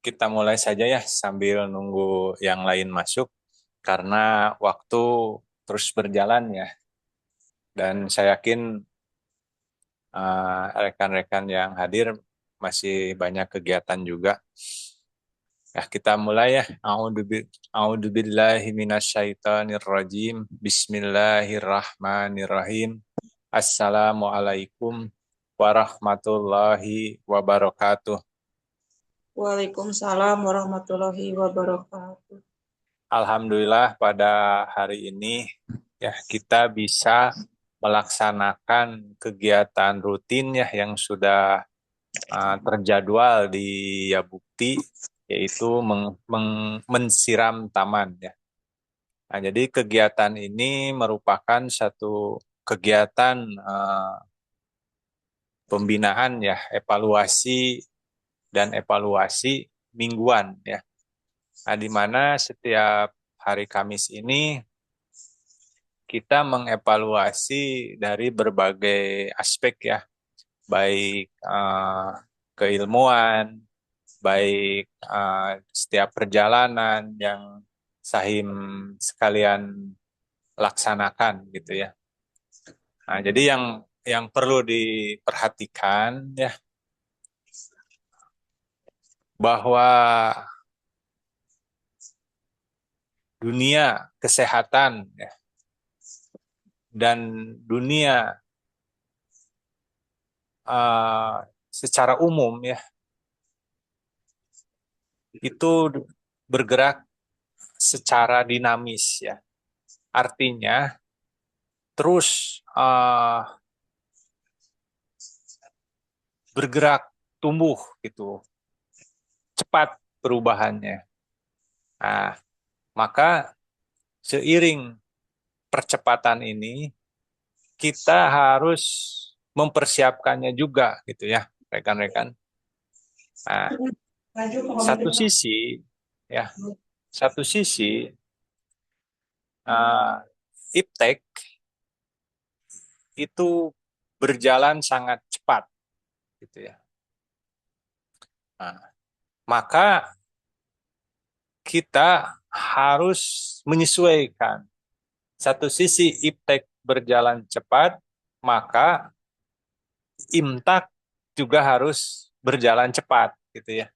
Kita mulai saja ya sambil nunggu yang lain masuk karena waktu terus berjalan ya dan saya yakin rekan-rekan yang hadir masih banyak kegiatan juga. Ya kita mulai ya. A'udzubillahi minasyaitonirrajim. Bismillahirrahmanirrahim. Assalamualaikum warahmatullahi wabarakatuh. Waalaikumsalam warahmatullahi wabarakatuh. Alhamdulillah pada hari ini ya kita bisa melaksanakan kegiatan rutin ya yang sudah terjadwal di Yabukti yaitu mensiram taman ya. Nah, jadi kegiatan ini merupakan satu kegiatan pembinaan ya, evaluasi mingguan ya. Nah, di mana setiap hari Kamis ini kita mengevaluasi dari berbagai aspek ya, baik keilmuan, baik setiap perjalanan yang Sahim sekalian laksanakan gitu ya. Nah, jadi yang perlu diperhatikan ya bahwa dunia kesehatan ya, dan dunia secara umum ya itu bergerak secara dinamis ya. Artinya terus bergerak tumbuh gitu, cepat perubahannya. Nah, maka seiring percepatan ini kita harus mempersiapkannya juga gitu ya, rekan-rekan. Nah, satu sisi ya, satu sisi iptek itu berjalan sangat cepat gitu ya. Nah, maka kita harus menyesuaikan. Satu sisi iptek berjalan cepat, maka imtak juga harus berjalan cepat gitu ya.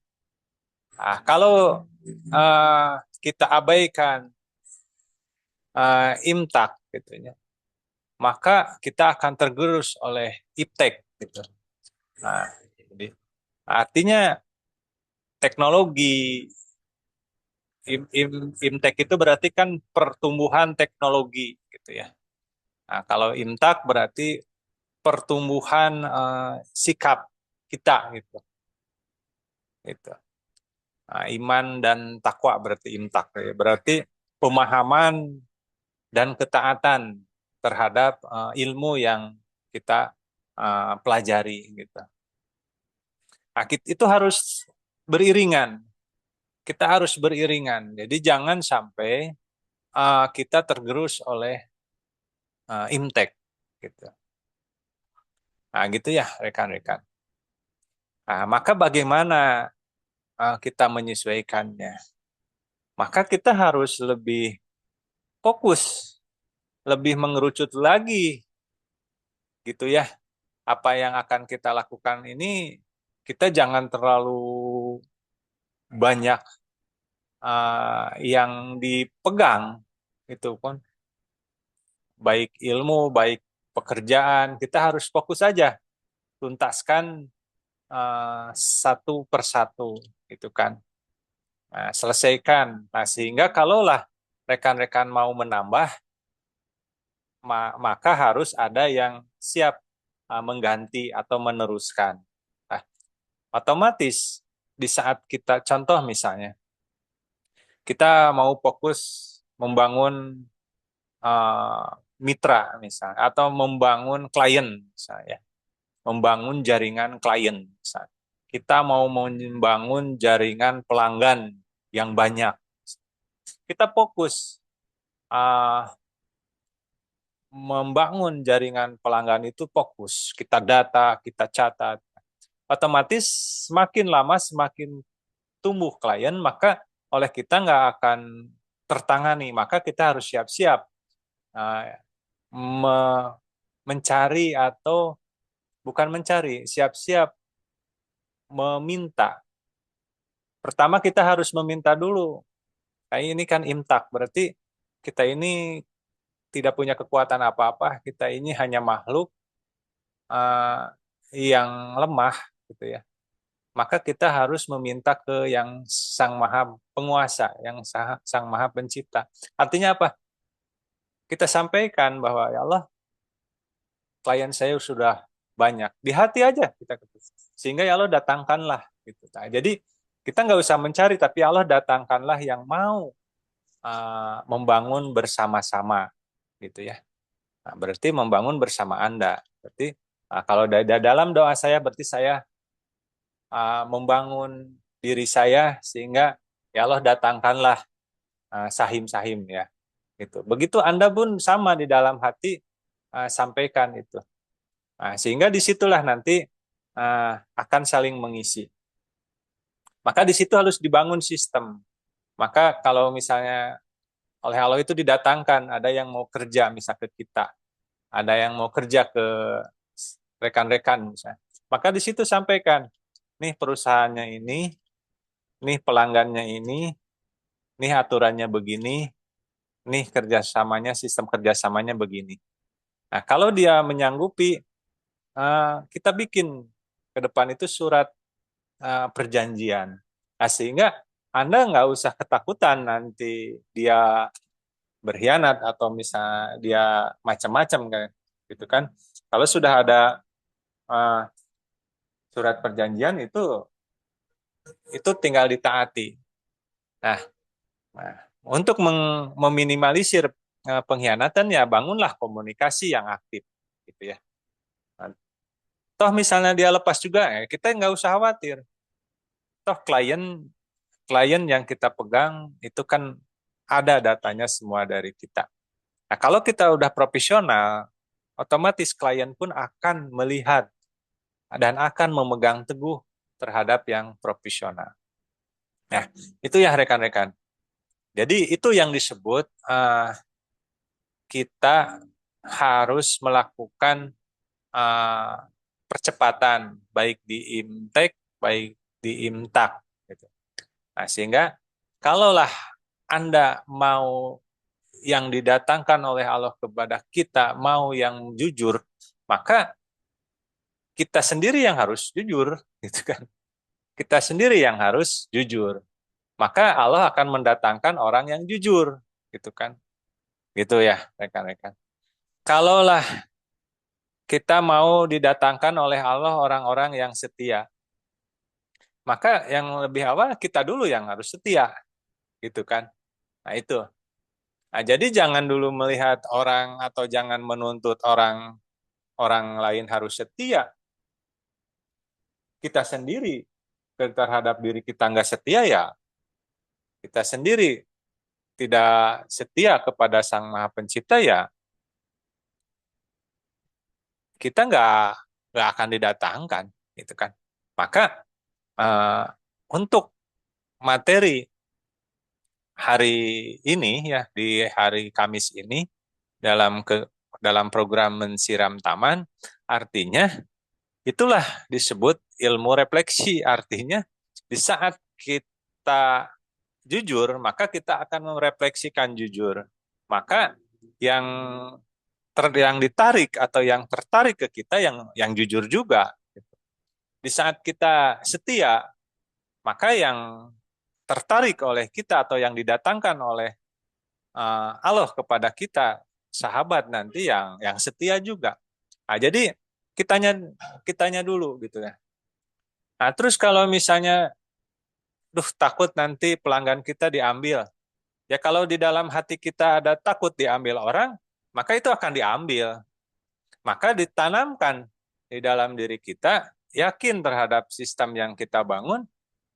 Nah, kalau kita abaikan imtak gitu ya, maka kita akan tergerus oleh iptek gitu. Nah, jadi artinya teknologi imtek itu berarti kan pertumbuhan teknologi gitu ya. Nah, kalau imtak berarti pertumbuhan sikap kita gitu. Gitu. Nah, iman dan takwa berarti imtak ya. Berarti pemahaman dan ketaatan terhadap ilmu yang kita pelajari gitu. Nah, itu harus beriringan. Kita harus beriringan. Jadi jangan sampai kita tergerus oleh imtek gitu. Nah, gitu ya rekan-rekan. Nah, maka bagaimana kita menyesuaikannya? Maka kita harus lebih fokus, lebih mengerucut lagi gitu ya. Apa yang akan kita lakukan ini kita jangan terlalu banyak yang dipegang itu kan, baik ilmu, baik pekerjaan, kita harus fokus saja tuntaskan satu persatu gitu kan. Nah, selesaikan. Nah, sehingga kalaulah rekan-rekan mau menambah, maka harus ada yang siap mengganti atau meneruskan. Nah, otomatis di saat kita contoh misalnya, kita mau fokus membangun uh, mitra misalnya, atau membangun klien misalnya, membangun jaringan klien misalnya. Kita mau membangun jaringan pelanggan yang banyak. Kita fokus uh, membangun jaringan pelanggan itu fokus. Kita data, kita catat. Otomatis semakin lama semakin tumbuh klien, maka oleh kita nggak akan tertangani. Maka kita harus siap-siap uh, mencari atau bukan mencari, siap-siap meminta. Pertama kita harus meminta dulu. Kayak ini kan imtak, berarti kita ini tidak punya kekuatan apa-apa, kita ini hanya makhluk uh, yang lemah, gitu ya. Maka kita harus meminta ke yang Sang Maha Penguasa, yang Sang Maha Pencipta. Artinya apa? Kita sampaikan bahwa ya Allah, klien saya sudah banyak. Di hati aja kita ketik. Sehingga ya Allah datangkanlah. Gitu. Nah, jadi kita nggak usah mencari, tapi Allah datangkanlah yang mau membangun bersama-sama. Gitu ya. Nah, berarti membangun bersama Anda. Berarti kalau dalam doa saya, berarti saya membangun diri saya sehingga ya Allah datangkanlah sahim-sahim ya. Gitu. Begitu Anda pun sama di dalam hati sampaikan itu. Nah, sehingga disitulah nanti akan saling mengisi. Maka di situ harus dibangun sistem. Maka kalau misalnya oleh Allah itu didatangkan, ada yang mau kerja misal ke kita, ada yang mau kerja ke rekan-rekan misalnya. Maka di situ sampaikan, nih perusahaannya ini, nih pelanggannya ini, nih aturannya begini, nih kerjasamanya, sistem kerjasamanya begini. Nah, kalau dia menyanggupi, kita bikin ke depan itu surat perjanjian. Nah, sehingga Anda nggak usah ketakutan nanti dia berkhianat atau misalnya dia macam-macam kan, gitu kan. Kalau sudah ada uh, surat perjanjian itu tinggal ditaati. Nah, nah untuk meminimalisir pengkhianatan ya bangunlah komunikasi yang aktif, gitu ya. Nah, toh misalnya dia lepas juga, kita nggak usah khawatir. Toh klien yang kita pegang itu kan ada datanya semua dari kita. Nah, kalau kita udah profesional, otomatis klien pun akan melihat dan akan memegang teguh terhadap yang profesional. Nah, itu ya rekan-rekan. Jadi itu yang disebut kita harus melakukan uh, percepatan baik di imtek, baik di imtak. Gitu. Nah, sehingga kalaulah Anda mau yang didatangkan oleh Allah kepada kita, mau yang jujur, maka kita sendiri yang harus jujur, gitu kan? Kita sendiri yang harus jujur. Maka Allah akan mendatangkan orang yang jujur, gitu kan? Gitu ya, rekan-rekan. Kalaulah kita mau didatangkan oleh Allah orang-orang yang setia, maka yang lebih awal kita dulu yang harus setia, gitu kan? Nah, itu. Nah, jadi jangan dulu melihat orang atau jangan menuntut orang orang lain harus setia. Kita sendiri terhadap diri kita nggak setia ya, kita sendiri tidak setia kepada Sang Maha Pencipta ya, kita nggak akan didatangkan, gitu kan. Maka uh, untuk materi hari ini ya di hari Kamis ini dalam program mensiram taman, artinya itulah disebut ilmu refleksi. Artinya di saat kita jujur, maka kita akan merefleksikan jujur. Maka yang yang ditarik atau yang tertarik ke kita yang jujur juga. Di saat kita setia, maka yang tertarik oleh kita atau yang didatangkan oleh Allah kepada kita sahabat nanti yang setia juga. Nah, jadi kitanya kitanya dulu gitu ya. Nah, terus kalau misalnya duh takut nanti pelanggan kita diambil. Ya kalau di dalam hati kita ada takut diambil orang, maka itu akan diambil. Maka ditanamkan di dalam diri kita yakin terhadap sistem yang kita bangun,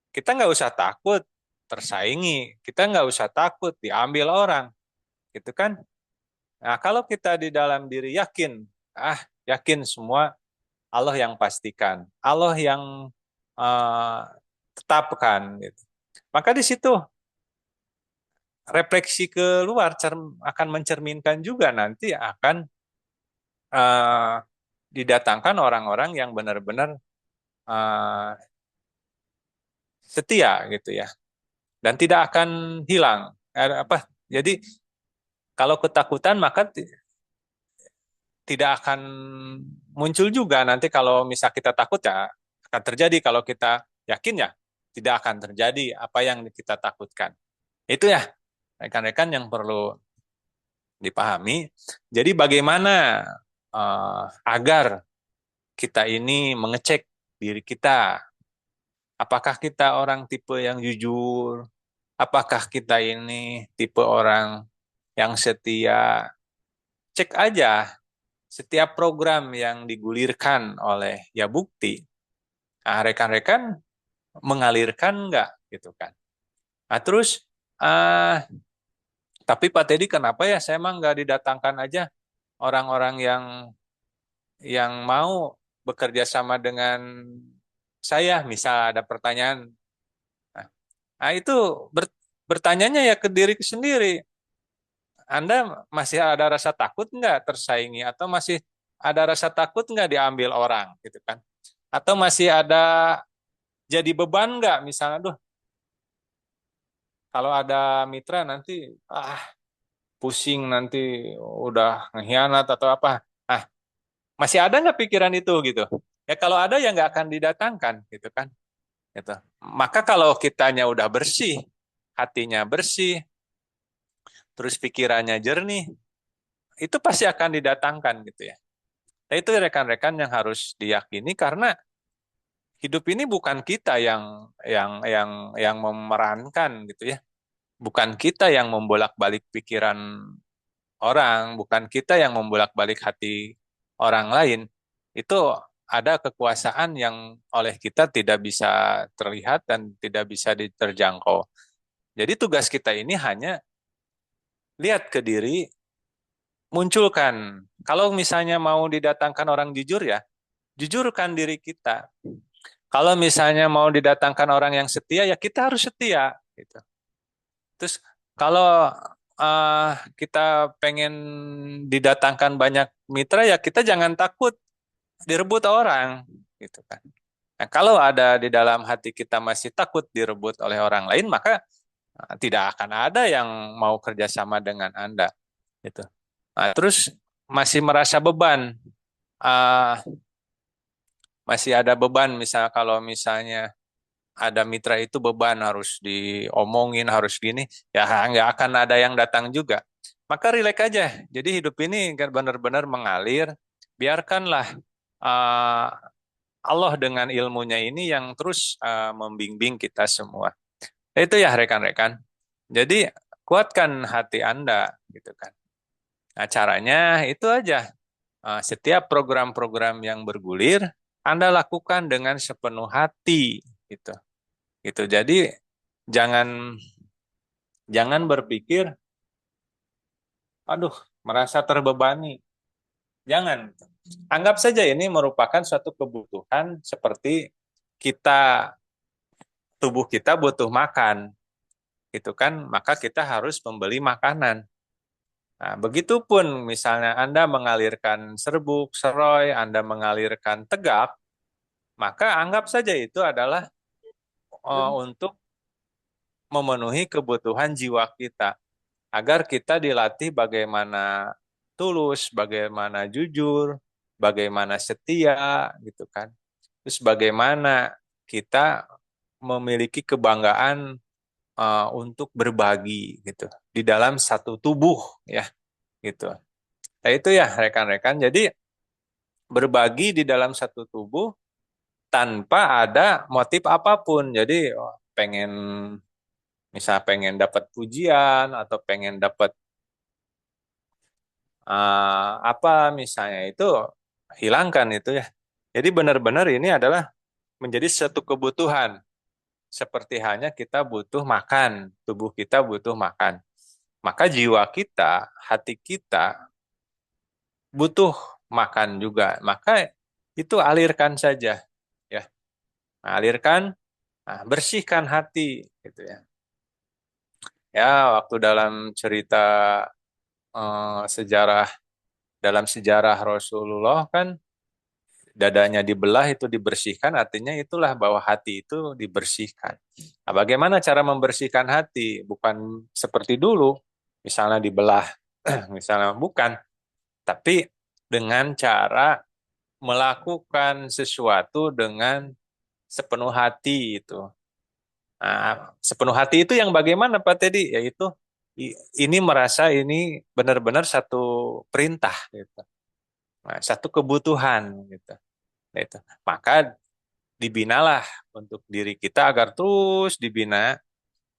kita nggak usah takut tersaingi, kita nggak usah takut diambil orang, gitu kan? Nah, kalau kita di dalam diri yakin, yakin semua Allah yang pastikan, Allah yang uh, tetapkan, gitu. Maka di situ refleksi keluar akan mencerminkan juga nanti akan eh, didatangkan orang-orang yang benar-benar eh, setia gitu ya, dan tidak akan hilang. Apa? Jadi kalau ketakutan maka tidak akan muncul juga nanti. Kalau misal kita takut ya akan terjadi, kalau kita yakin ya tidak akan terjadi apa yang kita takutkan. Itu ya rekan-rekan yang perlu dipahami. Jadi bagaimana agar kita ini mengecek diri kita, apakah kita orang tipe yang jujur, apakah kita ini tipe orang yang setia. Cek aja setiap program yang digulirkan oleh ya bukti. Nah, rekan-rekan mengalirkan nggak gitu kan. Nah, terus tapi Pak Teddy kenapa ya saya emang nggak didatangkan aja orang-orang yang mau bekerja sama dengan saya, misal ada pertanyaan. Nah, nah itu bertanyanya ya ke diri sendiri. Anda masih ada rasa takut nggak tersaingi, atau masih ada rasa takut nggak diambil orang gitu kan? Atau masih ada jadi beban nggak, misalnya, duh kalau ada mitra nanti pusing nanti udah ngehianat atau apa. Ah, masih ada nggak pikiran itu gitu? Ya kalau ada ya nggak akan didatangkan gitu kan? Gitu. Maka kalau kitanya udah bersih, hatinya bersih, terus pikirannya jernih, itu pasti akan didatangkan gitu ya. Nah, itu rekan-rekan yang harus diyakini, karena hidup ini bukan kita yang memerankan gitu ya. Bukan kita yang membolak-balik pikiran orang, bukan kita yang membolak-balik hati orang lain. Itu ada kekuasaan yang oleh kita tidak bisa terlihat dan tidak bisa diterjangkau. Jadi tugas kita ini hanya lihat ke diri, munculkan. Kalau misalnya mau didatangkan orang jujur ya, jujurkan diri kita. Kalau misalnya mau didatangkan orang yang setia, ya kita harus setia. Gitu. Terus kalau kita pengen didatangkan banyak mitra, ya kita jangan takut direbut orang, gitu kan. Nah, kalau ada di dalam hati kita masih takut direbut oleh orang lain, maka tidak akan ada yang mau kerjasama dengan Anda. Gitu. Nah, terus masih merasa beban, ah, masih ada beban, misal kalau misalnya ada mitra itu beban harus diomongin, harus gini, ya nggak akan ada yang datang juga. Maka rileks aja. Jadi hidup ini kan benar-benar mengalir. Biarkanlah uh, Allah dengan ilmunya ini yang terus membimbing kita semua. Itu ya rekan-rekan. Jadi kuatkan hati Anda gitu kan. Nah, caranya itu aja. Setiap program-program yang bergulir Anda lakukan dengan sepenuh hati gitu. Gitu. Jadi jangan jangan berpikir, aduh, merasa terbebani. Jangan. Anggap saja ini merupakan suatu kebutuhan, seperti kita, tubuh kita butuh makan, gitu kan? Maka kita harus membeli makanan. Nah, begitupun misalnya Anda mengalirkan serbuk, seroy, Anda mengalirkan tegak, maka anggap saja itu adalah untuk memenuhi kebutuhan jiwa kita, agar kita dilatih bagaimana tulus, bagaimana jujur, bagaimana setia, gitu kan. Terus bagaimana kita memiliki kebanggaan untuk berbagi gitu di dalam satu tubuh ya gitu. Nah, itu ya rekan-rekan. Jadi berbagi di dalam satu tubuh tanpa ada motif apapun. Jadi pengen, misal pengen dapat pujian atau pengen dapat apa misalnya, itu hilangkan itu ya. Jadi benar-benar ini adalah menjadi satu kebutuhan. Seperti halnya kita butuh makan, tubuh kita butuh makan. Maka jiwa kita, hati kita butuh makan juga. Maka itu alirkan saja, ya. Alirkan, bersihkan hati. gitu ya. Ya, waktu sejarah dalam sejarah Rasulullah kan dadanya dibelah itu dibersihkan, artinya itulah bahwa hati itu dibersihkan. Nah, bagaimana cara membersihkan hati? Bukan seperti dulu, misalnya dibelah, misalnya bukan, tapi dengan cara melakukan sesuatu dengan sepenuh hati itu. Nah, sepenuh hati itu yang bagaimana Pak Teddy? Yaitu ini merasa ini benar-benar satu perintah gitu. Nah, satu kebutuhan gitu. Nah, itu. Maka dibinalah untuk diri kita agar terus dibina,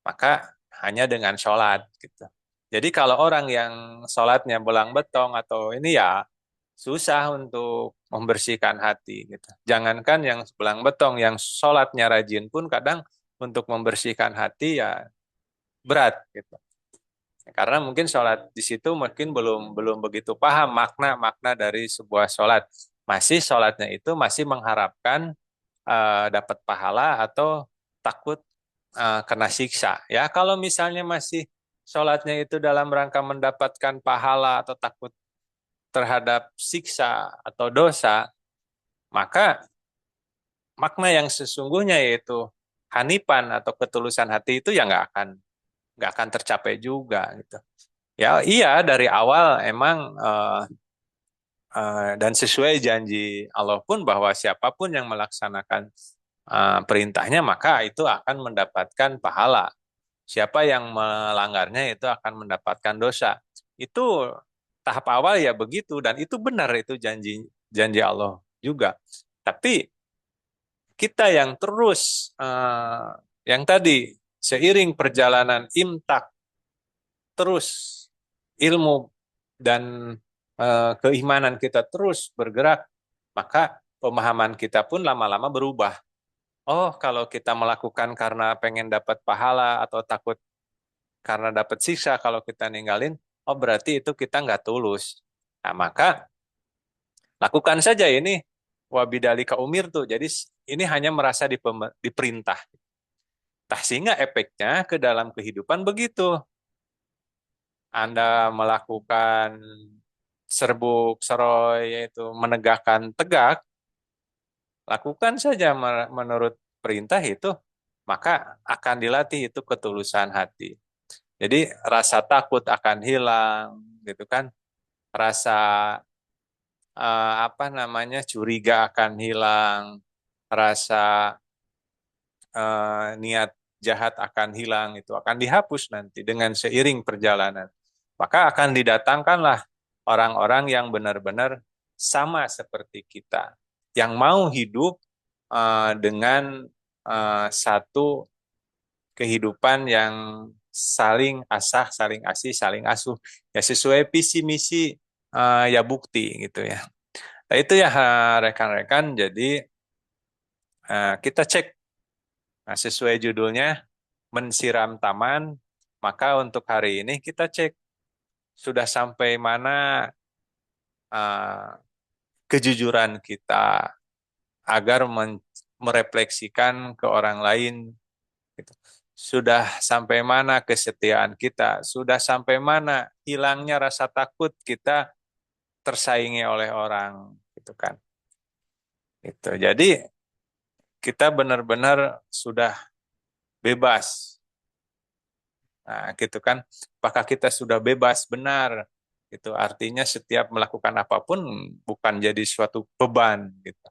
maka hanya dengan sholat gitu. Jadi kalau orang yang sholatnya belang betong atau ini ya susah untuk membersihkan hati gitu. Jangankan yang belang betong, yang sholatnya rajin pun kadang untuk membersihkan hati ya berat gitu. Karena mungkin sholat di situ mungkin belum belum begitu paham makna-makna dari sebuah sholat. Masih sholatnya itu masih mengharapkan dapat pahala atau takut kena siksa. Ya, kalau misalnya masih sholatnya itu dalam rangka mendapatkan pahala atau takut terhadap siksa atau dosa, maka makna yang sesungguhnya yaitu hanifan atau ketulusan hati itu ya nggak akan tercapai juga gitu. Ya iya dari awal emang dan sesuai janji Allah pun bahwa siapapun yang melaksanakan perintahnya maka itu akan mendapatkan pahala. Siapa yang melanggarnya itu akan mendapatkan dosa. Itu tahap awal ya begitu dan itu benar itu janji janji Allah juga. Tapi kita yang terus yang tadi seiring perjalanan imtak terus ilmu dan keimanan kita terus bergerak, maka pemahaman kita pun lama-lama berubah. Oh, kalau kita melakukan karena pengen dapat pahala atau takut karena dapat siksa kalau kita ninggalin, oh berarti itu kita nggak tulus. Nah, maka lakukan saja ini wabidalika umir tuh. Jadi ini hanya merasa diperintah. Nah, sehingga efeknya ke dalam kehidupan begitu. Anda melakukan serbuk seroy yaitu menegakkan tegak, lakukan saja menurut perintah itu, maka akan dilatih itu ketulusan hati. Jadi rasa takut akan hilang, gitu kan? Rasa apa namanya curiga akan hilang, rasa niat jahat akan hilang, itu akan dihapus nanti dengan seiring perjalanan. Maka akan didatangkanlah orang-orang yang benar-benar sama seperti kita, yang mau hidup dengan satu kehidupan yang saling asah, saling asih, saling asuh, ya sesuai visi misi ya bukti gitu ya. Nah, itu ya rekan-rekan. Jadi kita cek sesuai judulnya mensiram taman. Maka untuk hari ini kita cek sudah sampai mana uh, kejujuran kita agar merefleksikan ke orang lain. Gitu. Sudah sampai mana kesetiaan kita? Sudah sampai mana hilangnya rasa takut kita tersaingi oleh orang, gitu kan? Itu. Jadi kita benar-benar sudah bebas. Nah, gitu kan? Apakah kita sudah bebas benar? Itu artinya setiap melakukan apapun bukan jadi suatu beban, gitu.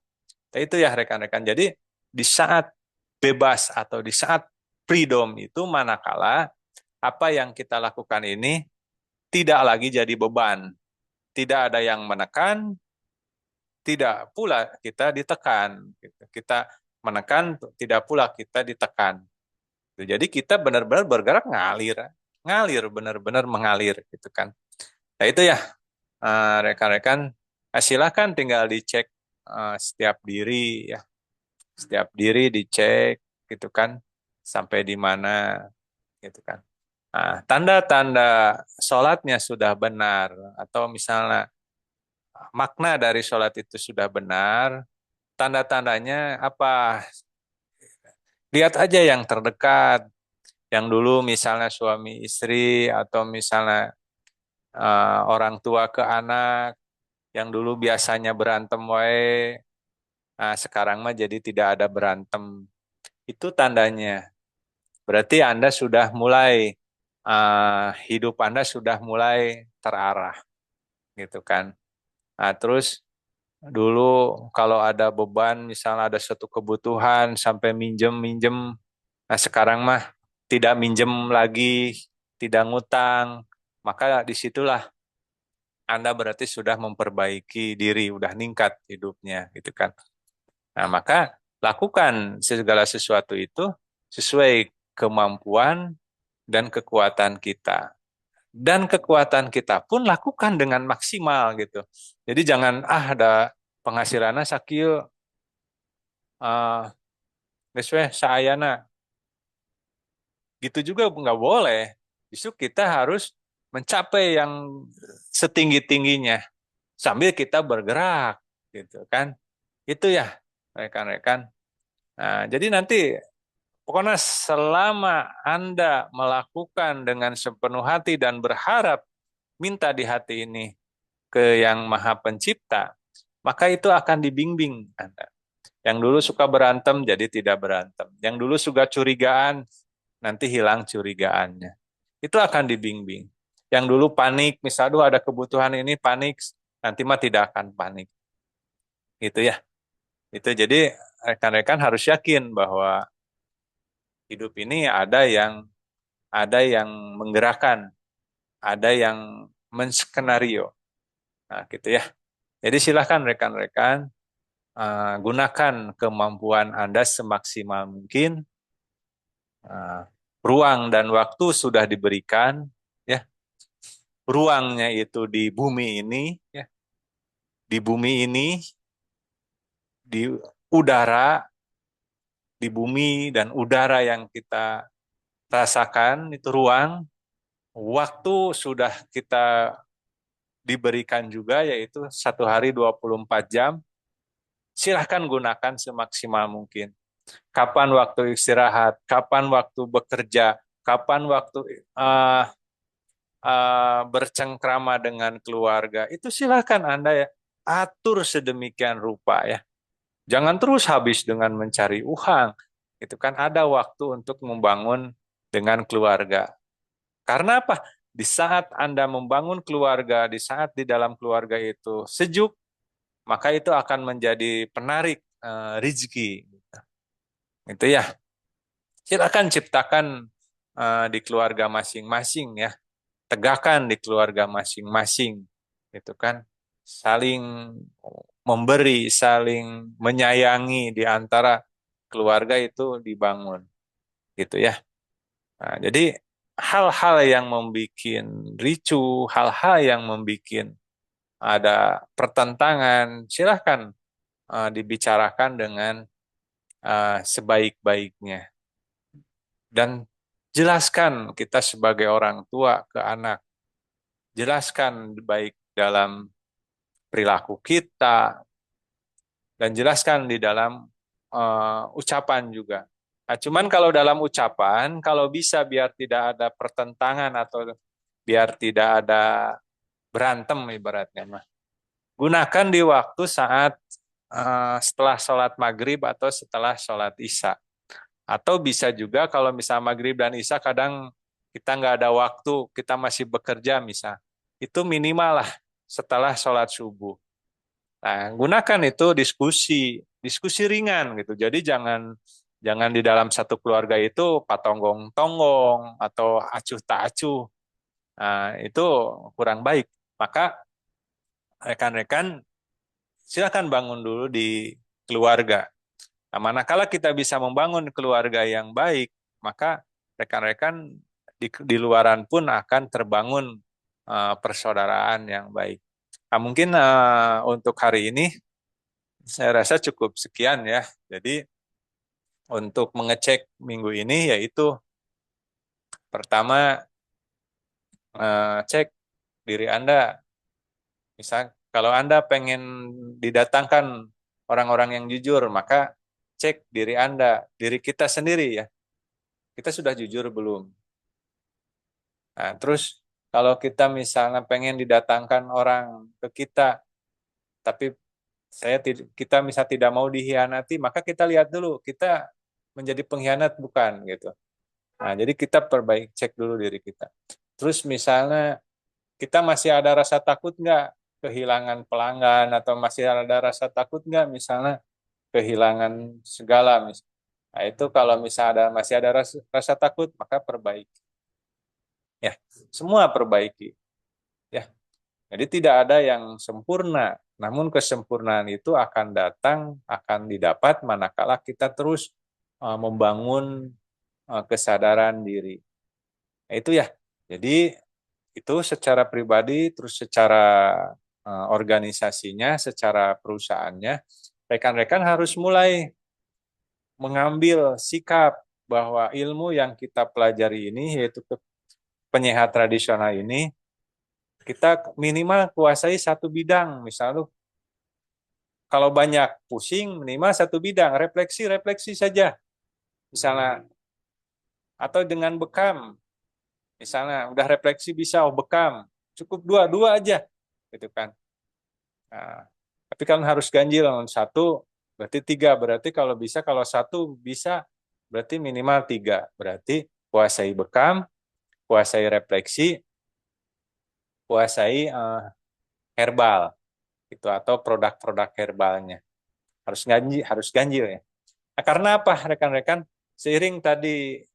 Nah, itu ya rekan-rekan. Jadi di saat bebas atau di saat freedom itu manakala apa yang kita lakukan ini tidak lagi jadi beban. Tidak ada yang menekan, tidak pula kita ditekan. Kita menekan, tidak pula kita ditekan. Jadi kita benar-benar bergerak ngalir, ngalir benar-benar mengalir gitu kan. Nah itu ya rekan-rekan, silakan tinggal dicek setiap diri ya, setiap diri dicek gitu kan, sampai di mana gitu kan. Nah, tanda-tanda sholatnya sudah benar atau misalnya makna dari sholat itu sudah benar, tanda-tandanya apa? Lihat aja yang terdekat. Yang dulu misalnya suami istri atau misalnya orang tua ke anak, yang dulu biasanya berantem wae, nah sekarang mah jadi tidak ada berantem. Itu tandanya. Berarti Anda sudah mulai hidup Anda sudah mulai terarah gitu kan. Nah, terus dulu kalau ada beban, misalnya ada satu kebutuhan sampai minjem-minjem, nah sekarang mah tidak minjem lagi, tidak ngutang, maka disitulah Anda berarti sudah memperbaiki diri, udah ningkat hidupnya gitu kan. Nah, maka lakukan segala sesuatu itu sesuai kemampuan dan kekuatan kita. Dan kekuatan kita pun lakukan dengan maksimal gitu. Jadi jangan ada penghasilannya sakil geus we saayana. Gitu juga nggak boleh. Justru kita harus mencapai yang setinggi-tingginya sambil kita bergerak gitu kan. Itu ya rekan-rekan. Nah, jadi nanti pokoknya selama Anda melakukan dengan sepenuh hati dan berharap minta di hati ini ke Yang Maha Pencipta, maka itu akan dibimbing Anda. Yang dulu suka berantem jadi tidak berantem. Yang dulu suka curigaan nanti hilang curigaannya. Itu akan dibimbing. Yang dulu panik, misalnya ada kebutuhan ini panik, nanti mah tidak akan panik. Gitu ya. Itu jadi rekan-rekan harus yakin bahwa hidup ini ada yang menggerakkan, ada yang menskenario. Nah, gitu ya. Jadi silahkan rekan-rekan gunakan kemampuan Anda semaksimal mungkin. Ruang dan waktu sudah diberikan, ya. Ruangnya itu di bumi ini, ya. Di bumi ini, di udara, di bumi dan udara yang kita rasakan itu ruang. Waktu sudah kita diberikan juga, yaitu 1 hari 24 jam. Silahkan gunakan semaksimal mungkin. Kapan waktu istirahat, kapan waktu bekerja, kapan waktu bercengkrama dengan keluarga, itu silahkan Anda ya atur sedemikian rupa ya. Jangan terus habis dengan mencari uang. Itu kan ada waktu untuk membangun dengan keluarga. Karena apa? Di saat Anda membangun keluarga, di saat di dalam keluarga itu sejuk, maka itu akan menjadi penarik rezeki. Itu ya. Silakan ciptakan di keluarga masing-masing ya. Tegakkan di keluarga masing-masing. Itu kan saling memberi, saling menyayangi di antara keluarga itu dibangun. Gitu ya. Nah, jadi hal-hal yang membuat ricu, hal-hal yang membuat ada pertentangan, silahkan dibicarakan dengan sebaik-baiknya. Dan jelaskan kita sebagai orang tua ke anak, jelaskan baik dalam perilaku kita, dan jelaskan di dalam ucapan juga. Nah, cuman kalau dalam ucapan, kalau bisa biar tidak ada pertentangan atau biar tidak ada berantem ibaratnya mah. Gunakan di waktu saat setelah sholat maghrib atau setelah sholat isya. Atau bisa juga kalau misal maghrib dan isya kadang kita nggak ada waktu, kita masih bekerja misal. Itu minimal lah setelah sholat subuh. Nah, gunakan itu diskusi, diskusi ringan gitu. Jadi jangan jangan di dalam satu keluarga itu patonggong-tonggong atau acuh tak acuh. Nah, itu kurang baik. Maka rekan-rekan silakan bangun dulu di keluarga. Nah, manakala kita bisa membangun keluarga yang baik, maka rekan-rekan di luaran pun akan terbangun persaudaraan yang baik. Nah, mungkin untuk hari ini saya rasa cukup sekian ya. Jadi untuk mengecek minggu ini yaitu pertama cek diri Anda. Misal kalau Anda pengen didatangkan orang-orang yang jujur, maka cek diri Anda, diri kita sendiri ya. kita sudah jujur belum? Nah, terus kalau kita misalnya pengen didatangkan orang ke kita, tapi kita misal tidak mau dihianati, maka kita lihat dulu kita menjadi pengkhianat bukan gitu. Nah, jadi kita cek dulu diri kita. Terus misalnya kita masih ada rasa takut nggak kehilangan pelanggan atau masih ada rasa takut nggak misalnya kehilangan segala. Nah, itu kalau misalnya masih ada rasa takut, maka perbaiki. Ya, semua perbaiki. Ya, jadi tidak ada yang sempurna. Namun kesempurnaan itu akan datang, akan didapat manakala kita terus membangun kesadaran diri. Nah, itu ya. Jadi itu secara pribadi, terus secara organisasinya, secara perusahaannya, rekan-rekan harus mulai mengambil sikap bahwa ilmu yang kita pelajari ini, yaitu penyehat tradisional ini, kita minimal kuasai satu bidang. Misalnya kalau banyak pusing, minimal satu bidang, refleksi saja. Misalnya, atau dengan bekam, misalnya udah refleksi bisa, oh bekam, cukup dua aja, gitu kan. Nah, tapi kan harus ganjil, satu berarti tiga, berarti kalau bisa, kalau satu bisa, berarti minimal tiga, berarti kuasai bekam, kuasai refleksi, kuasai herbal, itu atau produk-produk herbalnya. Harus ganjil ya. Nah, karena apa rekan-rekan? Seiring tadi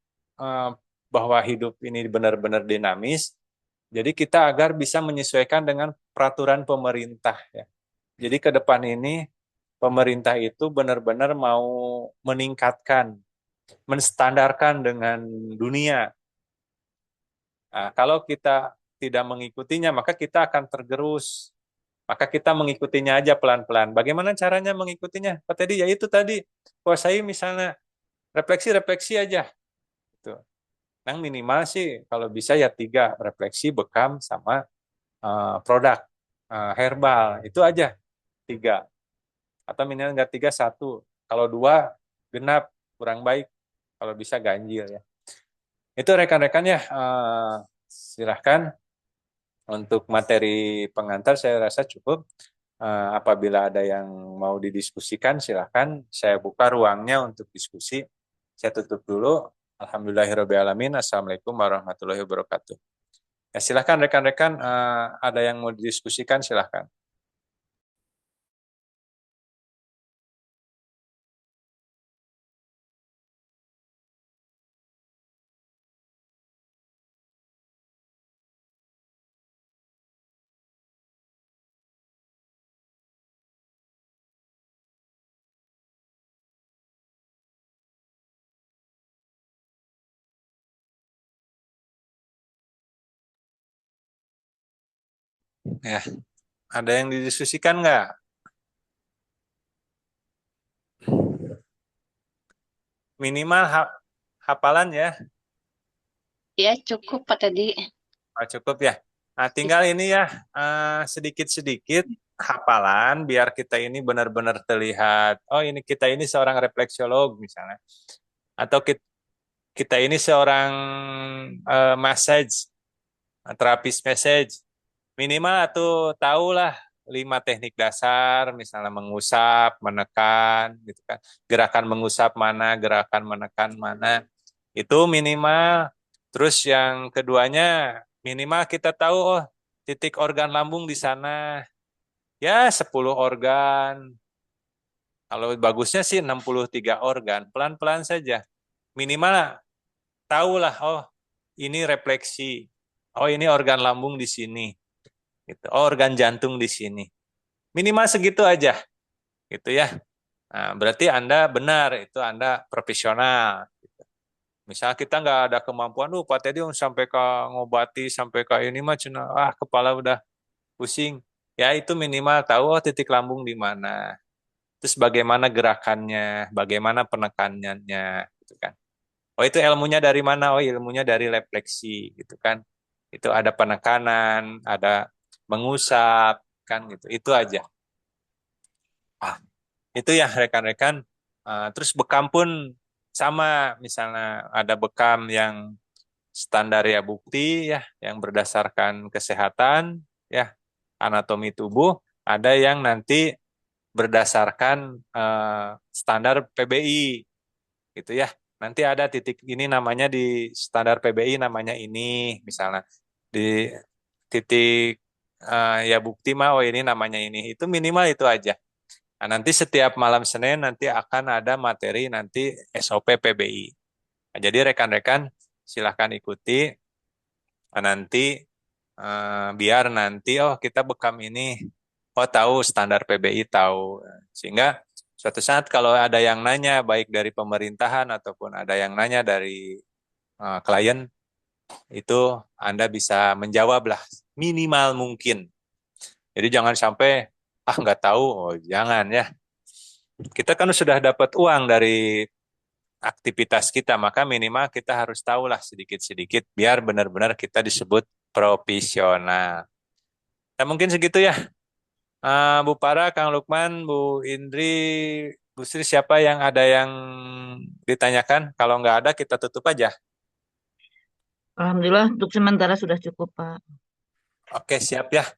bahwa hidup ini benar-benar dinamis, jadi kita agar bisa menyesuaikan dengan peraturan pemerintah ya. Jadi ke depan ini pemerintah itu benar-benar mau meningkatkan, menstandarkan dengan dunia. Nah, kalau kita tidak mengikutinya, maka kita akan tergerus. Maka kita mengikutinya aja pelan-pelan. Bagaimana caranya mengikutinya? Pak Teddy, ya itu tadi, kuasai misalnya refleksi-refleksi aja. Gitu. Yang minimal sih kalau bisa ya tiga, refleksi, bekam, sama produk herbal. Itu aja, tiga. Atau minimal nggak tiga, satu. Kalau dua, genap, kurang baik. Kalau bisa ganjil ya. Itu rekan-rekannya, silahkan untuk materi pengantar saya rasa cukup. Apabila ada yang mau didiskusikan, silahkan. Saya buka ruangnya untuk diskusi. Saya tutup dulu. Alhamdulillahirrahmanirrahim. Assalamualaikum warahmatullahi wabarakatuh. Ya, silahkan rekan-rekan, ada yang mau didiskusikan, silahkan. Ya, ada yang didiskusikan nggak? Minimal hafalan ya. Ya, cukup Pak tadi. Cukup ya. Nah, tinggal ini ya, sedikit-sedikit hafalan biar kita ini benar-benar terlihat. Oh, ini kita ini seorang refleksiolog misalnya. Atau kita ini seorang massage, terapis massage. Minimal atau tahulah 5 teknik dasar, misalnya mengusap, menekan, gitu kan. Gerakan mengusap mana, gerakan menekan mana. Itu minimal. Terus yang keduanya, minimal kita tahu, oh titik organ lambung di sana. Ya 10 organ. Kalau bagusnya sih 63 organ. Pelan-pelan saja. Minimal tahulah, oh ini refleksi. Oh ini organ lambung di sini. Gitu. Oh organ jantung di sini. Minimal segitu aja. Gitu ya. Nah, berarti Anda benar, itu Anda profesional. Misal kita nggak ada kemampuan, Pak Teddy sampai ke ngobati, sampai ke ini mah cina, kepala udah pusing. Ya itu minimal tahu oh titik lambung di mana. Terus bagaimana gerakannya, bagaimana penekanannya, gitu kan. Oh itu ilmunya dari mana? Oh ilmunya dari refleksi, gitu kan. Itu ada penekanan, ada mengusap, kan gitu. Itu aja. Ah, itu ya rekan-rekan. Terus bekam pun sama misalnya ada bekam yang standar ya bukti ya yang berdasarkan kesehatan ya anatomi tubuh, ada yang nanti berdasarkan standar PBI gitu ya. Nanti ada titik ini namanya di standar PBI namanya ini misalnya di titik ya bukti mah oh ini namanya ini. Itu minimal itu aja. Nah, nanti setiap malam Senin nanti akan ada materi nanti SOP PBI. Nah, jadi rekan-rekan silahkan ikuti. Nah, nanti biar nanti oh kita bekam ini oh tahu standar PBI tahu sehingga suatu saat kalau ada yang nanya baik dari pemerintahan ataupun ada yang nanya dari klien itu Anda bisa menjawab lah minimal mungkin. Jadi jangan sampai nggak tahu, oh jangan ya. Kita kan sudah dapat uang dari aktivitas kita, maka minimal kita harus tahulah sedikit-sedikit biar benar-benar kita disebut profesional. Nah, mungkin segitu ya. Bu Para, Kang Lukman, Bu Indri, Bu Sri, siapa yang ada yang ditanyakan? Kalau nggak ada, kita tutup aja. Alhamdulillah untuk sementara sudah cukup, Pak. Oke, siap ya.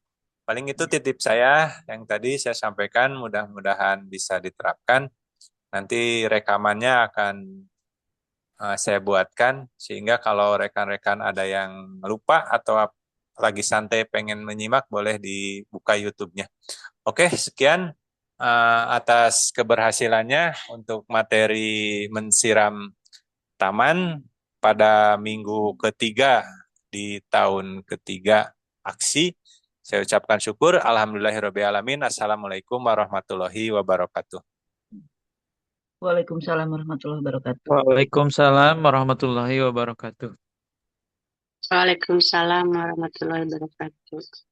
Paling itu titip saya yang tadi saya sampaikan, mudah-mudahan bisa diterapkan. Nanti rekamannya akan saya buatkan, sehingga kalau rekan-rekan ada yang lupa atau lagi santai pengen menyimak, boleh dibuka YouTube-nya. Oke, sekian atas keberhasilannya untuk materi mensiram taman pada minggu ketiga di tahun ketiga aksi. Saya ucapkan syukur. Alhamdulillahirrahmanirrahim. Assalamualaikum warahmatullahi wabarakatuh. Waalaikumsalam warahmatullahi wabarakatuh. Waalaikumsalam warahmatullahi wabarakatuh. Waalaikumsalam warahmatullahi wabarakatuh.